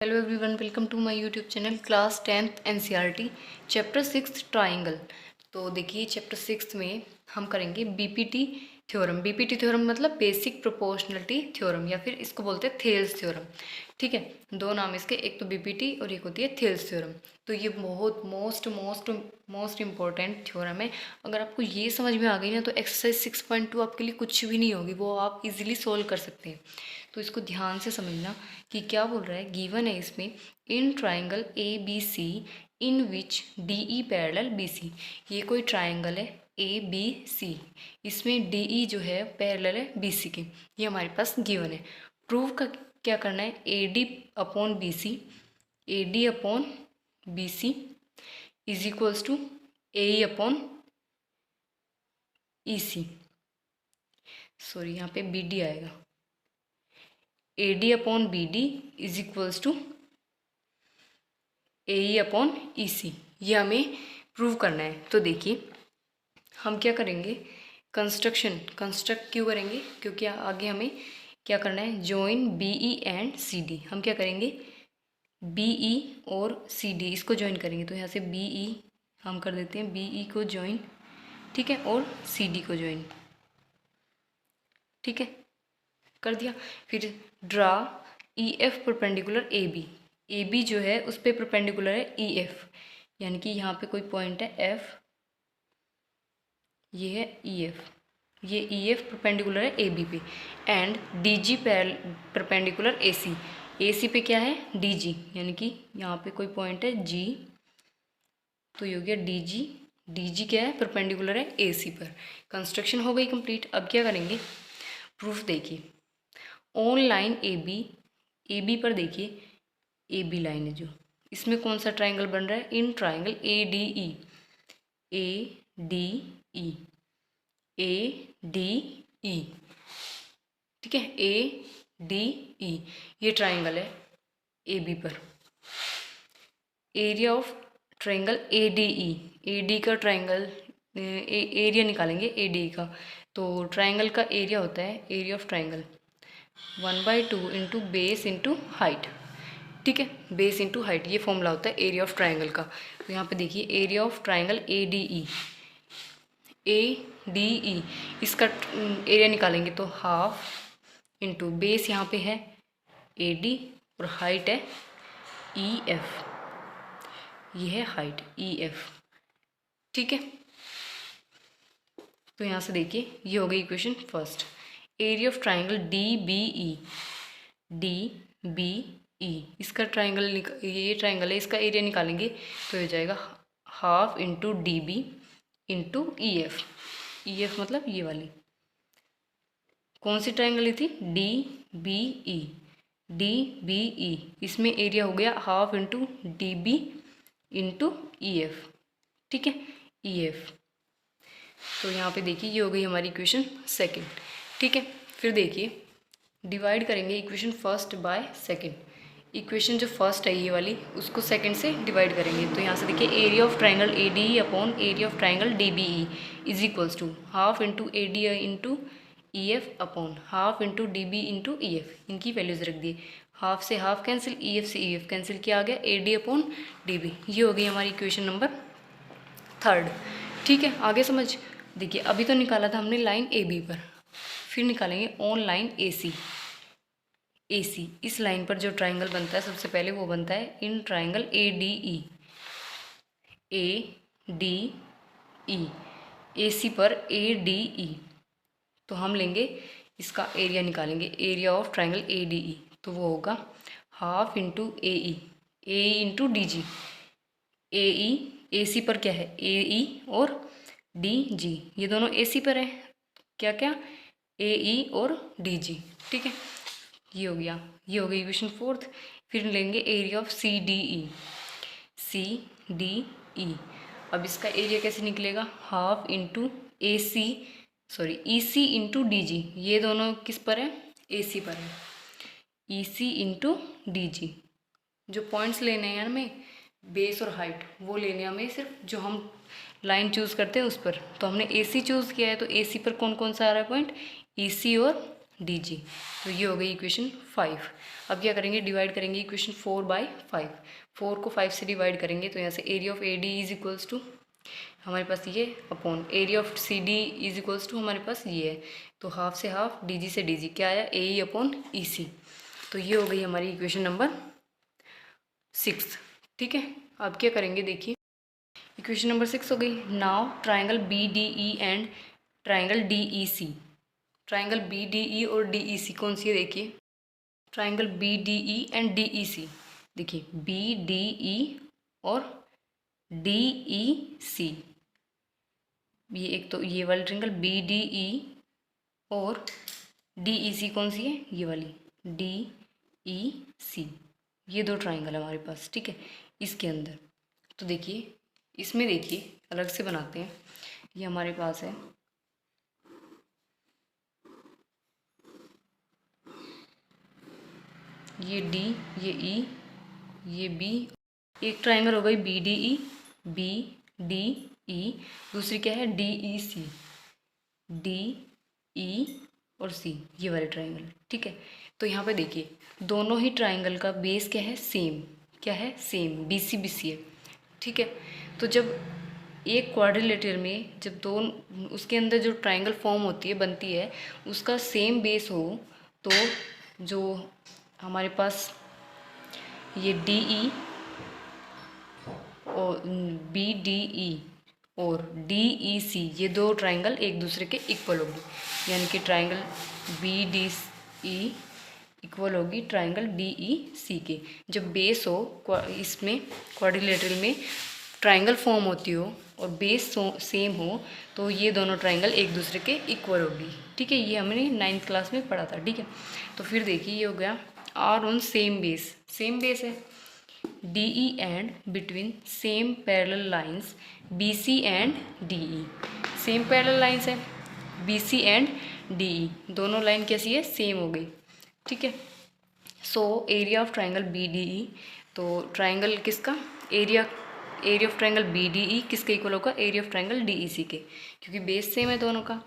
Hello everyone, welcome to my YouTube channel class 10th NCERT chapter 6 triangle. तो देखिए chapter 6 में हम करेंगे बीपीटी थ्योरम। बीपीटी थ्योरम मतलब बेसिक प्रोपोर्शनलिटी थ्योरम या फिर इसको बोलते हैं थेल्स थ्योरम। ठीक है, दो नाम इसके, एक तो बीपीटी और एक होती है थेल्स थ्योरम। तो ये बहुत मोस्ट इम्पॉर्टेंट थ्योरम है। अगर आपको ये समझ में आ गई ना तो एक्सरसाइज 6.2 आपके लिए कुछ भी नहीं होगी, वो आप इजीली सोल्व कर सकते हैं। तो इसको ध्यान से समझना कि क्या बोल रहा है। गिवन है इसमें in triangle A B C in which D E parallel B C. ये कोई ट्राइंगल है ए बी सी, इसमें डी ई जो है पैरेलल है बी सी के। ये हमारे पास गिवन है। प्रूव का क्या करना है, A D upon B C, A D upon B C is equals to A E upon E C. Sorry, यहाँ पे बी डी आएगा। A D upon B D is equals to A E upon E C. ये हमें prove करना है। तो देखिए हम क्या करेंगे, कंस्ट्रक्ट क्यों करेंगे, क्योंकि आगे हमें क्या करना है, join B E and C D. हम क्या करेंगे, बी ई और सी डी इसको ज्वाइन करेंगे। तो यहाँ से बी ई हम कर देते हैं, बी ई को ज्वाइन, ठीक है, और सी डी को ज्वाइन, ठीक है, कर दिया। फिर draw E F perpendicular A B. A B जो है उस पर परपेंडिकुलर है ई एफ, यानी कि यहाँ पे कोई पॉइंट है एफ, ये है ई एफ, ये ई एफ परपेंडिकुलर है ए बी पे। And D G perpendicular A C. A C पे क्या है, डी जी, यानी कि यहाँ पे कोई पॉइंट है जी, तो ये हो गया डी जी। डी जी क्या है, परपेंडिकुलर है ए सी पर। कंस्ट्रक्शन हो गई कंप्लीट। अब क्या करेंगे, प्रूफ देखिए। ऑन लाइन ए बी पर देखिए, ए बी लाइन है जो, इसमें कौन सा ट्राइंगल बन रहा है, in triangle A D E, A D E, A D ई, ठीक है, ए डी ई, ये ट्राइंगल है ए बी पर। Area of triangle A D E, A D का ट्राइंगल एरिया निकालेंगे ए डी का। तो ट्राइंगल का एरिया होता है, area of triangle 1/2 into base into height, ठीक है, बेस इंटू हाइट, ये फॉर्मूला होता है एरिया ऑफ ट्राइंगल का। तो यहाँ पे देखिए area of triangle A D E, A D ई, इसका एरिया निकालेंगे तो हाफ इंटू बेस यहाँ पे है ए डी और हाइट है ई एफ, ये है हाइट ई एफ, ठीक है। तो यहाँ से देखिए ये हो गई equation first. Area of triangle D B E, D B E, इसका ट्राइंगल ये ट्राइंगल है, इसका एरिया निकालेंगे तो हो जाएगा half into D B into E F. E F मतलब ये वाली कौन सी ट्राइंगल थी, D B E, D B E, इसमें एरिया हो गया half into D B into E F, ठीक है, ई एफ। तो यहाँ पे देखिए ये हो गई हमारी इक्वेशन सेकंड, ठीक है। फिर देखिए डिवाइड करेंगे equation first by second. Equation जो फर्स्ट है ये वाली, उसको सेकंड से डिवाइड करेंगे। तो यहाँ से देखिए area of triangle A D E upon area of triangle D B E is equals to half into A D into E F upon half into D B into E F. इनकी values रख दिए, half से half cancel, E F से E F cancel किया, आ गया A D upon D B. ये हो गई हमारी इक्वेशन नंबर थर्ड, ठीक है। आगे समझ, देखिए अभी तो निकाला था हमने लाइन ए बी पर, फिर निकालेंगे on line A C. A सी, इस लाइन पर जो ट्राइंगल बनता है सबसे पहले वो बनता है in triangle A D E, A D E, A C पर ए डी ई। तो हम लेंगे इसका एरिया निकालेंगे, area of triangle A D ई, तो वो होगा half into A E, A into D ji. A E, A C पर क्या है, ए ई और डी जी, ये दोनों ए सी पर है, क्या क्या, ए ई और डी जी, ठीक है। ये हो गया, ये हो गई इक्वेशन फोर्थ। फिर लेंगे area of C D E, C D E. अब इसका एरिया कैसे निकलेगा, half into A C, sorry E C into D G, ये दोनों किस पर है, ए सी पर है, ई सी इंटू डी जी। जो पॉइंट्स लेने हैं हमें बेस और हाइट, वो लेने हमें सिर्फ जो हम लाइन चूज़ करते हैं उस पर। तो हमने ए सी चूज़ किया है, तो ए सी पर कौन कौन सा आ रहा है पॉइंट, ई सी और DG। तो ये हो गई इक्वेशन 5। अब क्या करेंगे, डिवाइड करेंगे इक्वेशन 4/5। 4 को 5 से डिवाइड करेंगे तो यहाँ से area of AD is equals to हमारे पास ये upon area of CD is equals to हमारे पास ये है, तो हाफ से हाफ DG से DG क्या आया, AE अपॉन EC। तो ये हो गई हमारी इक्वेशन नंबर 6। ठीक है, अब क्या करेंगे देखिए, इक्वेशन नंबर 6 हो गई। Now triangle BDE and triangle DEC। Triangle BDE और DEC कौन सी है देखिए, ट्राइंगल BDE एंड DEC। देखिए BDE और DEC, ये एक तो ये वाली ट्राइंगल BDE और DEC कौन सी है, ये वाली DEC। ये दो ट्राइंगल है हमारे पास, ठीक है, इसके अंदर। तो देखिए इसमें देखिए अलग से बनाते हैं, ये हमारे पास है ये D, ये E, ये B। एक ट्राइंगल हो गई BDE, BDE, दूसरी क्या है DEC, DE और C, ये वाले ट्राइंगल। ठीक है, तो यहाँ पे देखिए दोनों ही ट्राइंगल का बेस क्या है, सेम, क्या है, सेम, BC है। ठीक है, तो जब एक क्वाड्रिलेटरल में जब दोनों उसके अंदर जो ट्राइंगल फॉर्म होती है, बनती है, उसका सेम बेस हो, तो जो हमारे पास ये DE और BDE और DEC, ये दो ट्राइंगल एक दूसरे के इक्वल होगी, यानी कि ट्राइंगल BDE इक्वल होगी ट्राइंगल DEC के। जब बेस हो इसमें क्वाड्रिलेटरल में ट्राइंगल फॉर्म होती हो और बेस सेम हो, तो ये दोनों ट्राइंगल एक दूसरे के इक्वल होगी। ठीक है, ये हमने 9th क्लास में पढ़ा था। ठीक है, तो फिर देखिए ये हो गया are on same base, same base है DE and between same parallel lines BC and DE। Same parallel lines है BC एंड DE, दोनों लाइन कैसी है, सेम हो गई। ठीक है, so area of triangle BDE, तो ट्राइंगल किसका एरिया ऑफ ट्राइंगल BDE किसके इक्वल होगा, एरिया ऑफ ट्राइंगल DEC के, क्योंकि बेस सेम है दोनों का।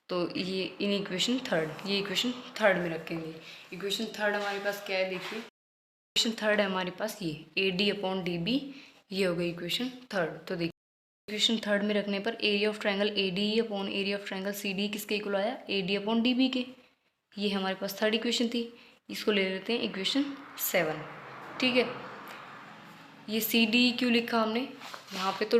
तो ये इन इक्वेशन थर्ड, ये इक्वेशन थर्ड में रखेंगे। इक्वेशन थर्ड हमारे पास क्या है देखिए, इक्वेशन थर्ड है हमारे पास ये AD अपॉन DB, ये हो गई इक्वेशन थर्ड। तो देखिए इक्वेशन थर्ड में रखने पर area of triangle ADE upon area of triangle CD किसके इक्वल आया, AD अपॉन DB के। ये हमारे पास थर्ड इक्वेशन थी, इसको ले लेते हैं इक्वेशन 7। ठीक है, ये CDE क्यों लिखा हमने, यहाँ पे तो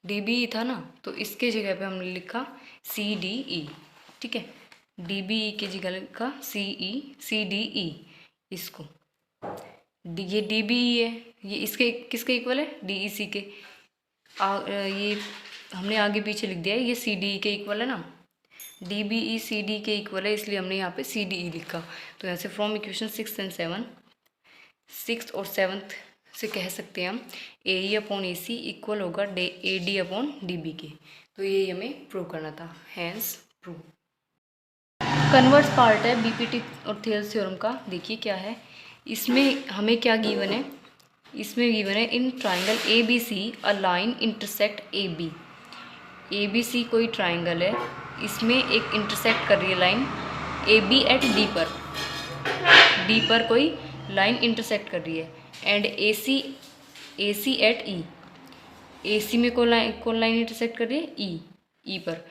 DBE था ना, तो इसके जगह पे हमने लिखा CDE। ठीक है, DBE की जगह लिखा CDE इसको। ये DBE है, ये इसके किसके इक्वल है, DEC के। ये हमने आगे पीछे लिख दिया है, ये CDE के इक्वल है ना, DBE CD के इक्वल है, इसलिए हमने यहाँ पे CDE लिखा। तो यहाँ से फ्रॉम इक्वेशन 6 एंड 7, 6 और 7 से कह सकते हैं हम AE अपॉन AC इक्वल होगा AD अपॉन DB के। तो ये हमें प्रूव करना था, हैंस प्रूव। कन्वर्स पार्ट है BPT और थेल्स थ्योरम का। देखिए क्या है इसमें, हमें क्या गिवन है, इसमें गिवन है in triangle ABC a line intersect AB। ABC कोई ट्राइंगल है, इसमें एक इंटरसेक्ट कर रही है लाइन AB एट D पर कोई लाइन इंटरसेक्ट कर रही है, and AC at E, AC में कौन लाइन इंटरसेक्ट कर रही है, E पर,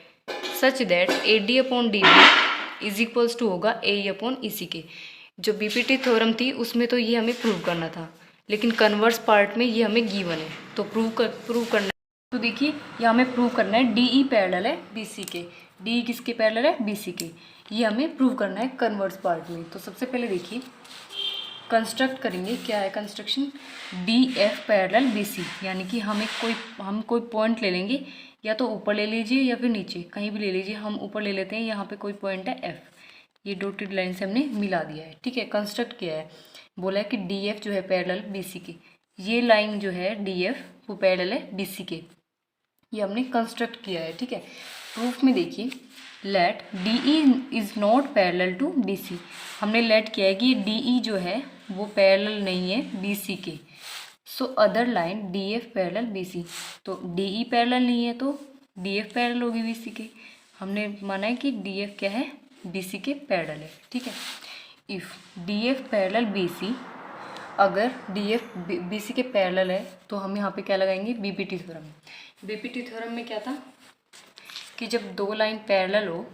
such that AD upon DB is equals to होगा AE अपॉन EC के। जो BPT थ्योरम थी उसमें तो ये हमें प्रूव करना था, लेकिन कन्वर्स पार्ट में ये हमें गिवन है, तो प्रूव करना है। तो देखिए यहाँ हमें प्रूव करना है DE पैरेलल है BC के, DE किसके पैरेलल है, BC के। ये हमें प्रूव करना है कन्वर्स पार्ट में। तो सबसे पहले देखिए कंस्ट्रक्ट करेंगे, क्या है कंस्ट्रक्शन, DF पैरेलल BC, यानी कि हम कोई पॉइंट ले लेंगे, या तो ऊपर ले लीजिए या फिर नीचे कहीं भी ले लीजिए। हम ऊपर ले लेते हैं, यहाँ पे कोई पॉइंट है F, ये डॉटेड लाइन से हमने मिला दिया है। ठीक है, कंस्ट्रक्ट किया है, बोला है कि DF जो है पैरेलल BC के, ये लाइन जो है DF वो पैरेलल है BC के, ये हमने कंस्ट्रक्ट किया है। ठीक है, प्रूफ में देखिए let DE is not parallel to BC, हमने लेट किया है कि DE जो है वो पैरेलल नहीं है BC के। So other line DF parallel BC, तो DE पैरेलल नहीं है तो DF पैरेलल होगी BC के। हमने माना है कि DF क्या है, BC के पैरेलल है, ठीक है। इफ़ DF पैरेलल BC, अगर DF BC के पैरेलल है तो हम यहाँ पे क्या लगाएंगे, BPT थ्योरम। BPT थ्योरम में क्या था कि जब दो लाइन पैरेलल हो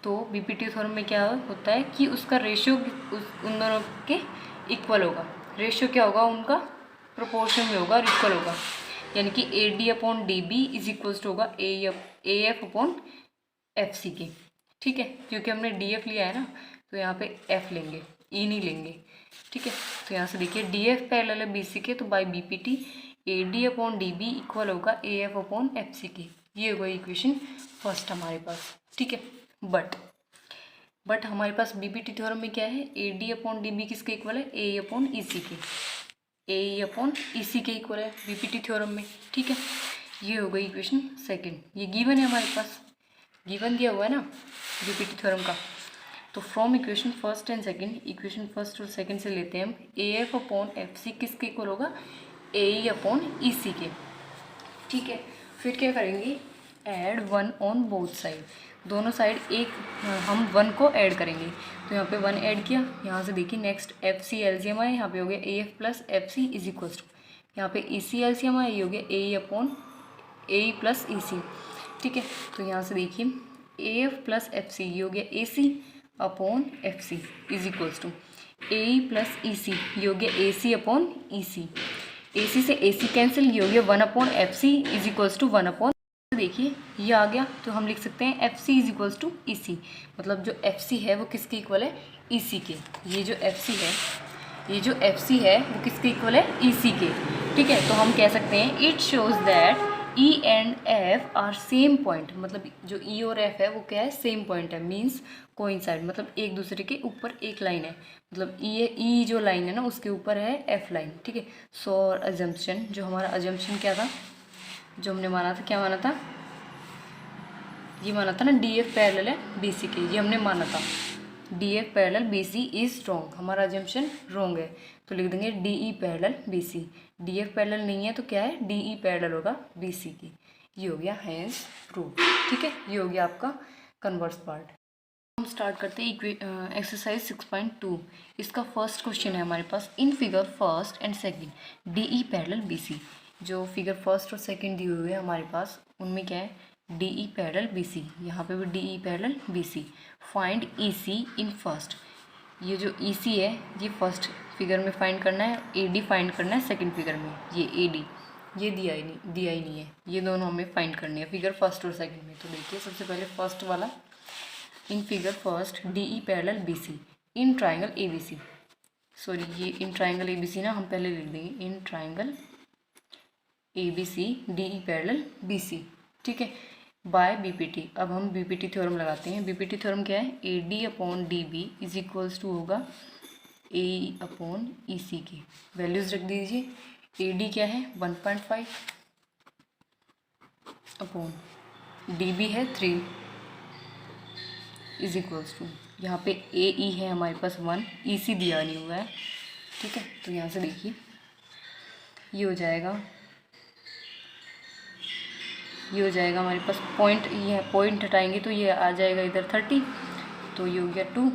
तो BPT थ्योरम में क्या होता है कि उसका रेशियो उन दोनों के इक्वल होगा। रेशियो क्या होगा, उनका प्रोपोर्शन में होगा और इक्वल होगा, यानी कि AD upon DB is equals to होगा AF अपॉन FC के, ठीक है। क्योंकि हमने DF लिया है ना, तो यहाँ पे F लेंगे, E नहीं लेंगे, ठीक है। तो यहाँ से देखिए DF पैरेलल है BC के, तो by BPT AD upon DB equal होगा AF अपॉन FC के। ये होगा इक्वेशन फर्स्ट हमारे पास, ठीक है। बट हमारे पास BPT थ्योरम में क्या है, AD अपॉन DB किसके इक्वल है, AE अपॉन EC के, AE अपॉन EC के इक्वल है BPT थ्योरम में, ठीक है। ये हो गई इक्वेशन सेकंड। ये गिवन है हमारे पास, गिवन दिया हुआ है ना BPT थ्योरम का। तो from equation first and second, equation first और सेकंड से लेते हैं हम AF अपॉन FC किसके इक्वल होगा, AE अपॉन EC के, ठीक है। फिर क्या करेंगे, ऐड 1 ऑन बोथ साइड, दोनों साइड एक हम 1 को ऐड करेंगे। तो यहाँ पे 1 ऐड किया, यहाँ से देखिए नेक्स्ट FC LCM आए, यहाँ पे हो गया AF plus FC is equals to, यहाँ पे EC LCM आए, ये हो गया AE upon AE plus EC, ठीक है। तो यहाँ से देखिए AF प्लस FC ये हो गया AC upon FC is equals to AE plus EC ये हो गया AC अपॉन EC, AC से AC कैंसिल, ये हो गया 1 upon FC is equals to 1 upon, देखिए ये आ गया। तो हम लिख सकते हैं FC is equals to EC, मतलब जो FC है वो किसके इक्वल है, EC के। ये जो FC है वो किसके इक्वल है, EC के, ठीक है। तो हम कह सकते हैं it shows that E and F are same point, मतलब जो E और F है वो क्या है, सेम पॉइंट है, मीन्स कोइंसाइड, मतलब एक दूसरे के ऊपर एक लाइन है, मतलब E जो लाइन है ना उसके ऊपर है F लाइन, ठीक है। सो अजम्पशन, जो हमारा अजम्पशन क्या था, जो हमने माना था, क्या माना था, ये माना था ना DF पैरेलल है BC के, ये हमने माना था DF parallel BC is wrong, हमारा अजम्पशन रॉन्ग है। तो लिख देंगे DE parallel BC, DF parallel नहीं है तो क्या है, DE पैरेलल होगा BC की। ये हो गया हैंस प्रूव, ठीक है। ये हो गया आपका कन्वर्स पार्ट। हम स्टार्ट करते हैं एक्सरसाइज 6.2। इसका फर्स्ट क्वेश्चन है हमारे पास, in figure first and second DE parallel BC। जो फिगर फर्स्ट और सेकंड दिए हुए हैं हमारे पास, उनमें क्या है, DE पैरेलल BC, यहाँ पे भी DE parallel BC। Find EC in first, ये जो EC है ये फर्स्ट फिगर में फाइंड करना है, AD फाइंड करना है सेकंड फिगर में, ये AD ये दिया ही नहीं है, ये दोनों हमें फाइंड करने हैं फिगर फर्स्ट और सेकंड में। तो देखिए सबसे पहले फर्स्ट वाला, इन figure first DE parallel BC in triangle ABC, sorry ये इन ट्राइंगल ABC ना हम पहले लिख देंगे, in triangle ABC DE parallel BC, ठीक है, बाय BPT। अब हम BPT थ्योरम लगाते हैं। BPT थ्योरम क्या है, AD upon DB is equals to होगा AE अपॉन EC की। वैल्यूज रख दीजिए, AD क्या है 1.5 अपॉन DB है 3 इज इक्वल्स टू, यहाँ पे AE है हमारे पास 1, EC दिया नहीं हुआ है, ठीक है। तो यहाँ से देखिए ये हो जाएगा हमारे पास पॉइंट, ये पॉइंट हटाएंगे तो ये आ जाएगा इधर 30, तो ये हो गया 2,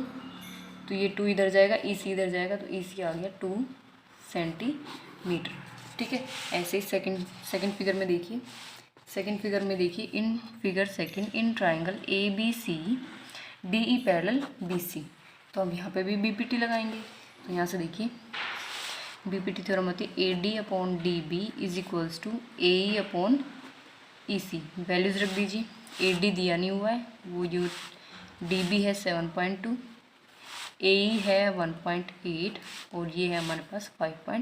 तो ये 2 इधर जाएगा, EC इधर जाएगा, तो EC आ गया 2 सेंटीमीटर, ठीक है। ऐसे ही सेकंड फिगर में देखिए, in figure second in triangle ABC DE parallel BC, तो अब यहाँ पे भी BPT लगाएंगे। तो यहाँ से देखिए BPT थ्योरम होती है AD upon DB is equals to AE upon EC। Values रख दीजिए, AD दिया नहीं हुआ है, वो जो DB है 7.2, AE है 1.8 और ये है हमारे पास 5.4।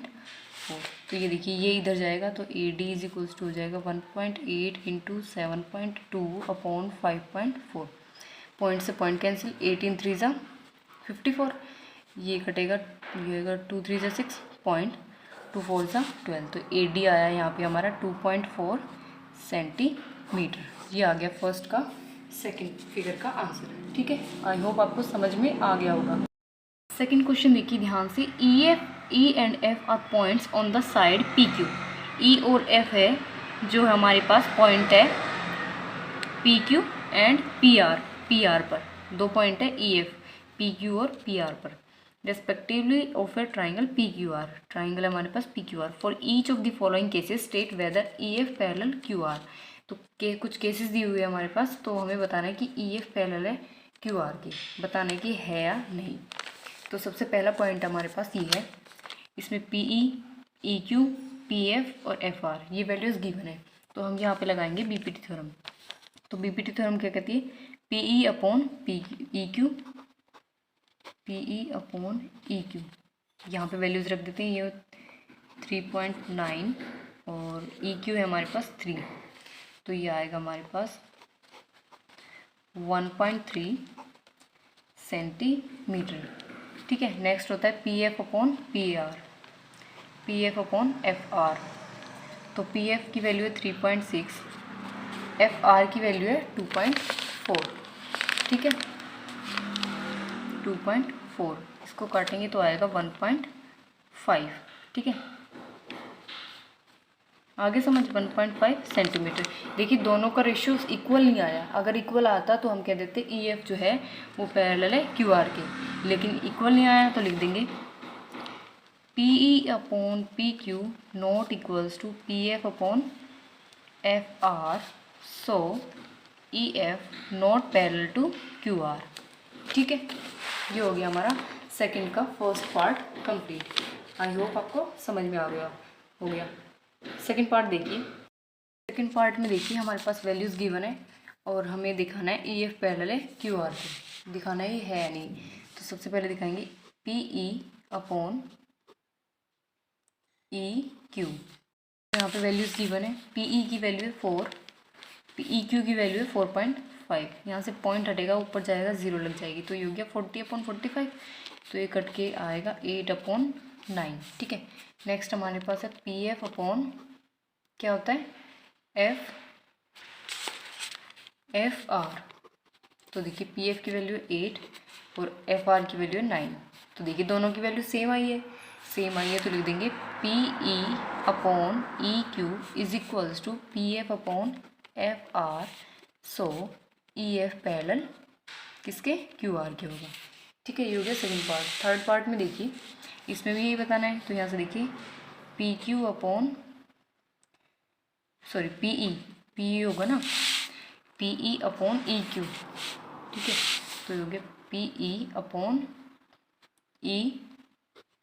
तो ये देखिए ये इधर जाएगा, तो AD इज इक्वल्स टू हो जाएगा 1.8 इंटू 7.2 अपॉन 5.4, पॉइंट से पॉइंट कैंसिल, 18 3 ज़ा 54, ये कटेगा, ये होगा 2 3 ज़ा 6, पॉइंट 2 4 ज़ा 12, तो AD आया यहाँ पे हमारा 2.4 सेंटीमीटर। ये आ गया फर्स्ट का सेकंड फिगर का आंसर, ठीक है। आई होप आपको समझ में आ गया होगा। सेकंड क्वेश्चन देखिए ध्यान से, E and F are points on the side PQ। E और F है जो हमारे पास पॉइंट है PQ एंड PR पर, 2 पॉइंट है ई एफ, पी क्यू और पी आर पर respectively of a triangle P Q R. Triangle है हमारे पास P Q R. For each of the following cases state whether E F parallel Q R. तो कुछ cases दिए हुए हैं हमारे पास, तो हमें बताना है कि ई एफ पैरेलल है क्यू आर की, बताने की है या नहीं। तो सबसे पहला पॉइंट हमारे पास ये है, इसमें P E, E Q, P F और एफ आर ये वैल्यूज़ गिवन है। तो हम यहाँ पे लगाएंगे बीपीटी थ्योरम। तो बीपीटी थ्योरम क्या कहती है, P E upon P E Q, P E upon E Q. यहाँ पे वैल्यूज़ रख देते हैं, ये 3.9 और ई क्यू है हमारे पास 3, तो ये आएगा हमारे पास 1.3 सेंटीमीटर। ठीक है, नेक्स्ट होता है P F upon P R, P F upon F are. तो पी एफ की वैल्यू है 3.6, एफ आर की वैल्यू है 2.4। ठीक है, 2.4, इसको काटेंगे तो आएगा 1.5। ठीक है, आगे समझ 1.5 सेंटीमीटर। देखिए दोनों का रेशियो इक्वल नहीं आया, अगर इक्वल आता तो हम कह देते ई एफ जो है वो पैरेलल है क्यू आर के, लेकिन इक्वल नहीं आया तो लिख देंगे P E upon P Q not equals to P F upon F R, so E F not parallel to Q R. ठीक है, ये हो गया हमारा सेकंड का first part complete. I hope आपको समझ में आ गया हो गया। सेकंड पार्ट देखिए, सेकंड पार्ट में देखिए हमारे पास वैल्यूज़ गिवन है और हमें दिखाना है ई एफ पैरेलल है क्यू आर को, दिखाना ही है या नहीं। तो सबसे पहले दिखाएंगे P E upon E Q. यहाँ पे वैल्यूज़ गिवन है, पी ई की वैल्यू है 4, पी ई क्यू की वैल्यू है 4.5। यहाँ से पॉइंट हटेगा, ऊपर जाएगा 0 लग जाएगी, तो ये हो गया 40/45। तो ये कट के आएगा 8/9। ठीक है, नेक्स्ट हमारे पास है पी एफ अपॉन क्या होता है एफ आर। तो देखिए पी एफ की वैल्यू है 8 और एफ आर की वैल्यू है 9। तो देखिए दोनों की वैल्यू सेम आई है, तो लिख देंगे P E upon E Q is equals to P F upon F R, so E F parallel किसके क्यू आर के होगा। ठीक है, ये हो गया सेकंड पार्ट। थर्ड पार्ट में देखिए, इसमें भी यही बताना है। तो यहाँ से देखिए P Q upon P E होगा ना, P E upon E Q. ठीक है, तो ये हो गया P E upon E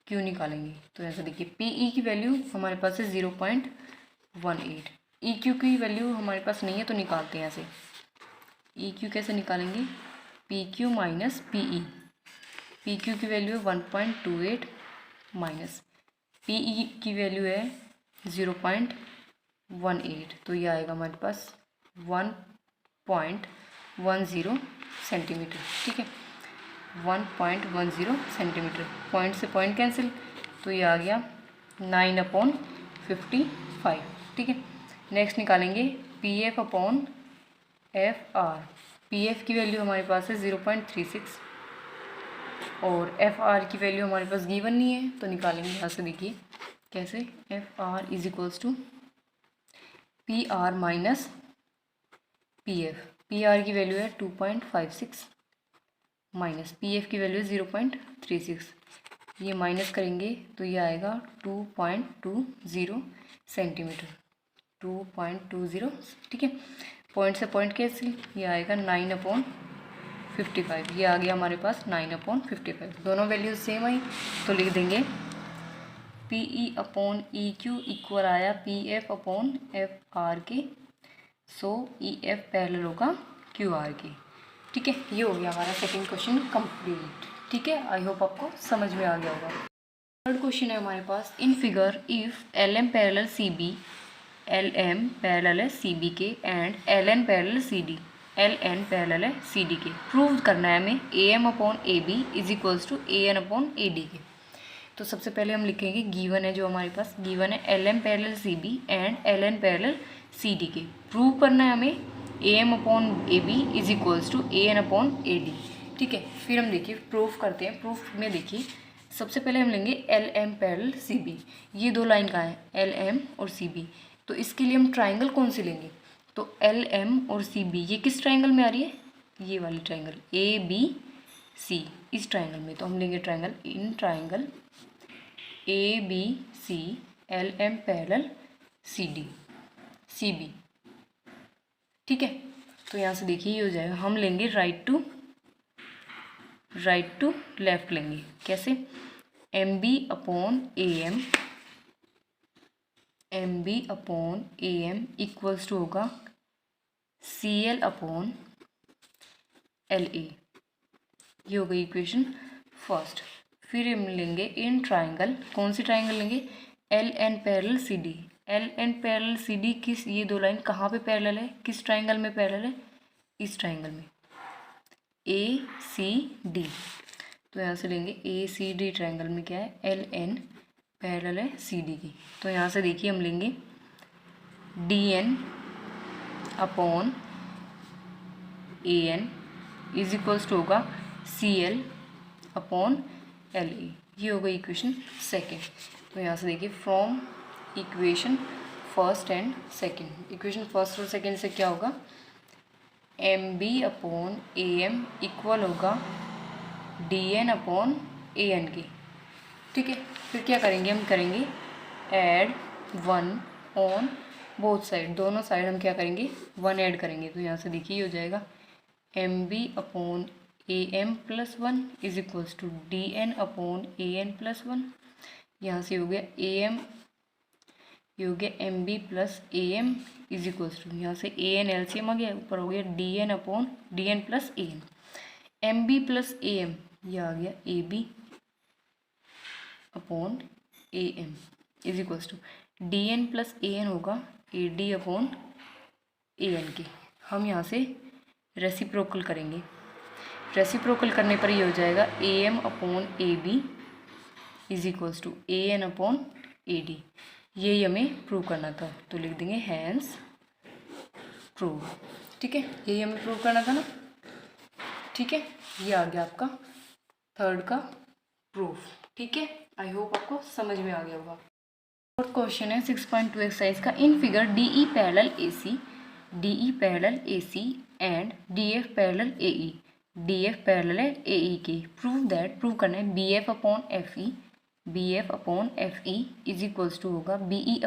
Q निकालेंगे। तो यहाँ से देखिए पी ई की वैल्यू हमारे पास है 0.18, ई क्यू की वैल्यू हमारे पास नहीं है तो निकालते हैं यहाँ से। ई क्यू कैसे निकालेंगे, P Q minus P E, P Q की वैल्यू है 1.28 माइनस पी ई की वैल्यू है 0.18, तो ये आएगा हमारे पास 1.10 सेंटीमीटर। ठीक है, 1.10 सेंटीमीटर। पॉइंट से पॉइंट कैंसिल, तो ये आ गया 9/55। ठीक है, नेक्स्ट निकालेंगे P F upon F are. P F की वैल्यू हमारे पास है 0.36 और एफ आर की वैल्यू हमारे पास गिवन नहीं है, तो निकालेंगे यहाँ से। देखिए कैसे, F R is equals to P R minus P F. P R की वैल्यू है 2.56 माइनस पी एफ की वैल्यू है 0.36, ये माइनस करेंगे तो ये आएगा 2.20 सेंटीमीटर, 2.20। ठीक है, पॉइंट से पॉइंट कैंसिल, ये आएगा 9/55। ये आ गया हमारे पास 9/55। दोनों वैल्यूज सेम आई, तो लिख देंगे P E upon E Q equal आया P F upon F R के, सो ई एफ पैरेलल होगा क्यू आर के। ठीक है, ये हो गया हमारा सेकंड क्वेश्चन कंप्लीट। ठीक है, आई होप आपको समझ में आ गया होगा। थर्ड क्वेश्चन है हमारे पास, in figure if L M parallel C B, L M parallel है सी बी के and L N parallel C D, L N parallel है सी डी के, प्रूव करना है हमें A M upon A B is equals to A N upon A D के। तो सबसे पहले हम लिखेंगे, गिवन है जो हमारे पास, गिवन है L M parallel C B and L N parallel C D के, प्रूव करना है हमें A M upon A B is equals to A N upon A D. ठीक है, फिर हम देखिए प्रूफ करते हैं। प्रूफ में देखिए सबसे पहले हम लेंगे L M parallel C B, ये दो लाइन का है एल एम और सी बी, तो इसके लिए हम ट्राइंगल कौन सी लेंगे, तो एल एम और सी बी ये किस ट्राइंगल में आ रही है, ये वाली ट्राइंगल ABC इस ट्राइंगल में, तो हम लेंगे triangle in triangle ABC LM parallel CD CB, ठीक है। तो यहाँ से देखिए ये हो जाएगा, हम लेंगे राइट टू लेफ्ट लेंगे, कैसे, MB upon AM equals to होगा CL अपॉन LA, ये हो गई इक्वेशन फर्स्ट। फिर हम लेंगे इन ट्राइंगल, कौन सी ट्राइंगल लेंगे, LN parallel CD। LN parallel CD किस, ये दो लाइन कहाँ पे पैरेलल है, किस ट्राइंगल में पैरेलल है, इस ट्राइंगल में ACD। तो यहाँ से लेंगे ACD ट्राइंगल में क्या है, LN पैरेलल है CD की। तो यहाँ से देखिए हम लेंगे DN upon AN is equals to होगा CL अपॉन LA, ये हो गई इक्वेशन सेकेंड। तो यहाँ से देखिए from equation first and second, equation first और सेकेंड से क्या होगा, MB अपॉन AM इक्वल होगा DN अपॉन AN के, ठीक है। फिर क्या करेंगे, हम करेंगे ऐड 1 ऑन बोथ साइड, दोनों साइड हम क्या करेंगे 1 ऐड करेंगे। तो यहाँ से देखिए ये हो जाएगा MB upon AM plus 1 is equals to DN upon AN plus 1। यहाँ से हो गया AM, ये हो गया MB plus AM is equals to, यहाँ से AN LCM आ गया, ऊपर हो गया DN upon DN plus AN। MB plus AM ये आ गया AB upon AM is equals to DN plus AN होगा AD अपॉन AN के। हम यहाँ से रेसिप्रोकल करेंगे, रेसिप्रोकल करने पर ये हो जाएगा AM upon AB is equals to AN upon AD, यही हमें प्रूव करना था। तो लिख देंगे हैंस प्रूव, ठीक है, यही हमें प्रूव करना था ना, ठीक है। ये आ गया आपका थर्ड का प्रूफ, ठीक है। आई होप आपको समझ में आ गया होगा। फोर्थ क्वेश्चन है 6.2 एक्सरसाइज का, in figure DE parallel AC and DF parallel AE, DF parallel है AE के, प्रूव दैट, प्रूव करना है BF upon FE is equals to होगा BE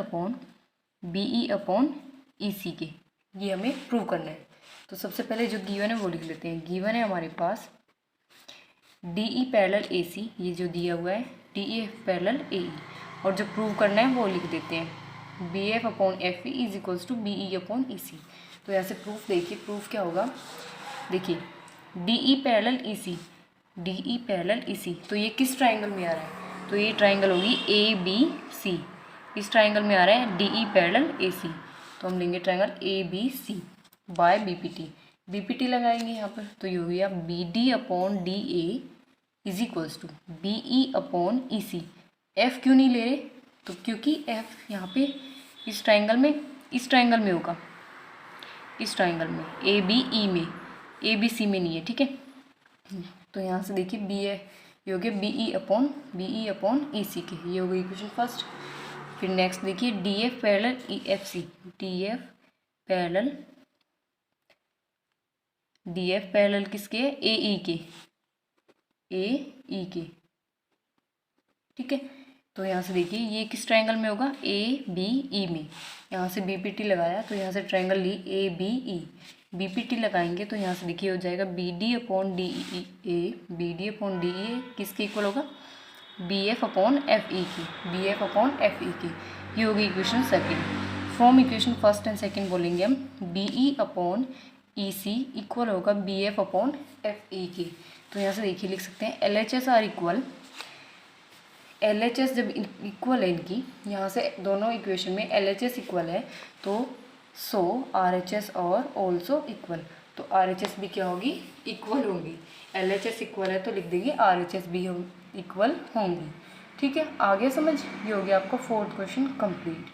अपॉन EC के, ये हमें प्रूव करना है। तो सबसे पहले जो गिवन है वो लिख लेते हैं। गिवन है हमारे पास DE पैरेलल AC, ये जो दिया हुआ है DEF पैरेलल AE, और जो प्रूव करना है वो लिख देते हैं BF upon FE is equals to BE upon EC। तो यहाँ से प्रूफ देखिए, प्रूफ क्या होगा, देखिए DE पैरेलल EC, तो ये किस ट्राइंगल में आ रहा है, तो ये ट्राइंगल होगी ABC, इस ट्राइंगल में आ रहा है DE पैरेलल AC, तो हम लेंगे ट्राइंगल ABC बाय BPT लगाएंगे यहाँ पर। तो ये हो गया BD upon DA is equals to BE upon EC। F क्यों नहीं ले रहे, तो क्योंकि F यहाँ पे इस ट्राइंगल में होगा, इस ट्राइंगल में ABE में, ABC में नहीं है, ठीक है। तो यहाँ से देखिए ये हो गया BE अपॉन EC के, ये हो गई इक्वेशन फर्स्ट। फिर नेक्स्ट देखिए DF parallel EFC, DF parallel किसके है, AE के, ठीक है। तो यहाँ से देखिए ये किस ट्राइंगल में होगा, ABE में, यहाँ से BPT लगाया, तो यहाँ से ट्राइंगल ली ABE, BPT लगाएंगे तो यहाँ से देखिए हो जाएगा BD अपॉन DE किसके इक्वल होगा, BF अपॉन FE की, ये होगी equation second. From equation first and second बोलेंगे हम BE अपॉन EC इक्वल होगा BF अपॉन FE की। तो यहाँ से देखिए लिख सकते हैं LHS आर इक्वल, LHS जब इक्वल है इनकी, यहाँ से दोनों इक्वेशन में LHS इक्वल है, तो सो RHS और ऑल्सो इक्वल, तो RHS भी क्या होगी, इक्वल होंगी। LHS इक्वल है तो लिख देंगे RHS भी इक्वल होंगी, ठीक है। आगे समझ, ये हो गया आपका फोर्थ क्वेश्चन कंप्लीट।